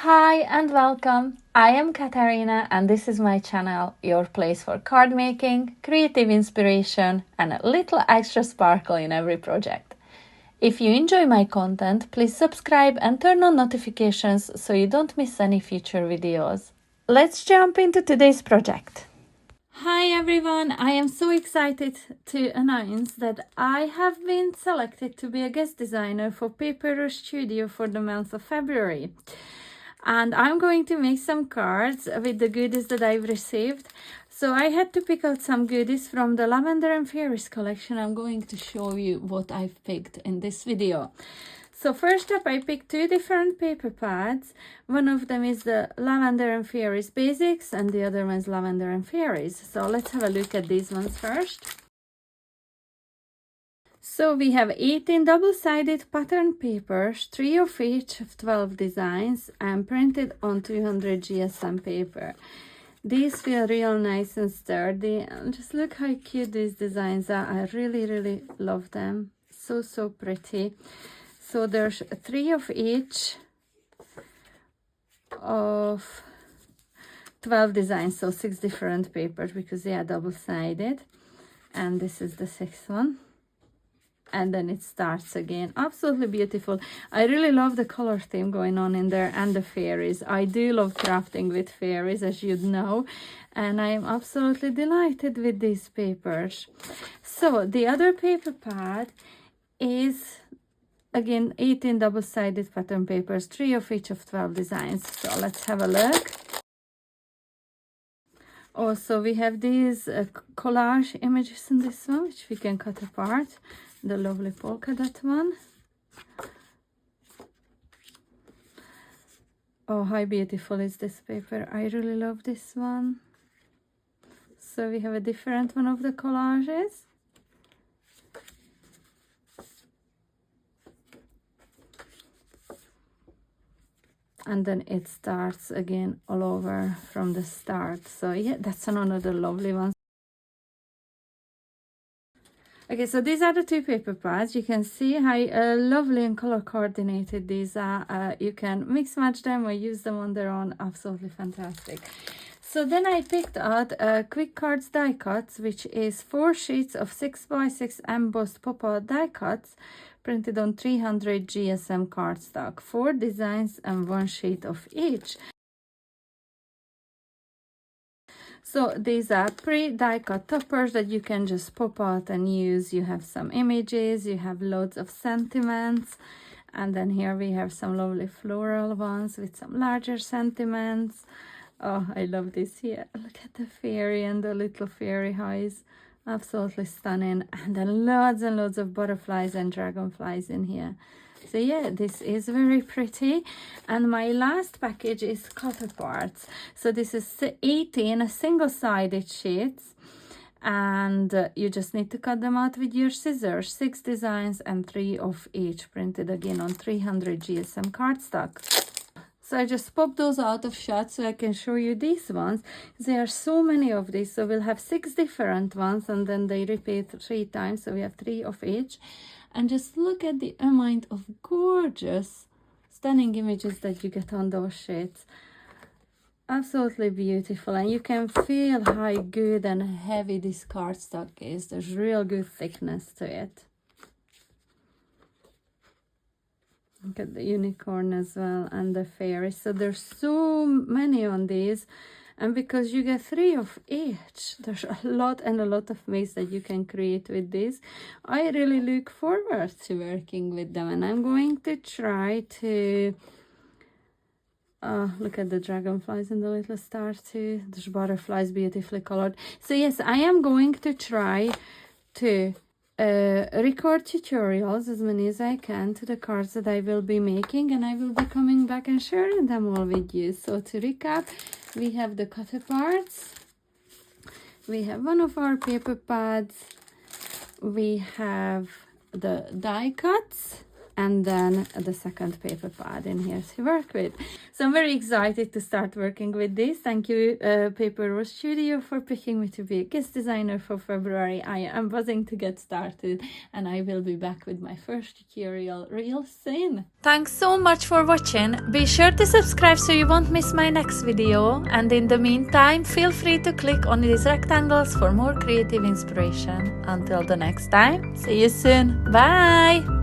Hi and welcome. I am Katarina and this is my channel, your place for card making, creative inspiration and a little extra sparkle in every project. If you enjoy my content, please subscribe and turn on notifications so you don't miss any future videos. Let's jump into today's project. Hi everyone, I am so excited to announce that I have been selected to be a guest designer for Paper Rush Studio for the month of February. And I'm going to make some cards with the goodies that I've received. So I had to pick out some goodies from the Lavender Fairies collection. I'm going to show you what I've picked in this video. So first up, I picked two different paper pads. One of them is the Lavender Fairies Basics and the other one is Lavender Fairies. So let's have a look at these ones first. So we have 18 double-sided pattern papers, 3 of each of 12 designs, and printed on 200 GSM paper. These feel real nice and sturdy, and just look how cute these designs are. I really love them. So pretty. So there's 3 of each of 12 designs, so 6 different papers because they are double-sided. And this is the 6th one. And then it starts again. Absolutely beautiful. I really love the color theme going on in there and the fairies. I do love crafting with fairies, as you'd know, and I am absolutely delighted with these papers. So the other paper pad is again 18 double-sided pattern papers, 3 of each of 12 designs. So let's have a look. Also, we have these collage images in this one, which we can cut apart. The lovely polka dot one. Oh, how beautiful is this paper. I really love this one. So we have a different one of the collages. And then it starts again all over from the start. So yeah, that's another lovely one. Okay, so these are the two paper pads. You can see how lovely and color coordinated these are. You can mix match them or use them on their own. Absolutely fantastic. So then I picked out Quick Cards die cuts, which is 4 sheets of 6x6 embossed pop-out die cuts printed on 300 GSM cardstock, 4 designs and 1 sheet of each. So these are pre-die cut toppers that you can just pop out and use. You have some images, you have loads of sentiments, and then here we have some lovely floral ones with some larger sentiments. Oh, I love this here. Look at the fairy and the little fairy eyes. Absolutely stunning. And then loads and loads of butterflies and dragonflies in here. So yeah, this is very pretty. And my last package is cut apart. So this is 18 single-sided sheets. And you just need to cut them out with your scissors. 6 designs and 3 of each, printed again on 300 GSM cardstock. So I just popped those out of shot so I can show you these ones. There are so many of these. So we'll have 6 different ones and then they repeat 3 times. So we have 3 of each. And just look at the amount of gorgeous, stunning images that you get on those sheets. Absolutely beautiful. And you can feel how good and heavy this cardstock is. There's real good thickness to it. Look at the unicorn as well and the fairy. So there's so many on these. And because you get 3 of each, there's a lot of ways that you can create with this. I really look forward to working with them. And I'm going to try to... look at the dragonflies and the little stars too. There's butterflies beautifully colored. So yes, I am going to try to record tutorials, as many as I can, to the cards that I will be making, and I will be coming back and sharing them all with you. So to recap, we have the cut aparts, we have one of our paper pads, we have the die cuts, and then the second paper pad in here to work with. So I'm very excited to start working with this. Thank you Paper Rose Studio for picking me to be a guest designer for February. I am buzzing to get started, and I will be back with my first tutorial real soon. Thanks so much for watching. Be sure to subscribe so you won't miss my next video, and in the meantime feel free to click on these rectangles for more creative inspiration. Until the next time, see you soon. Bye!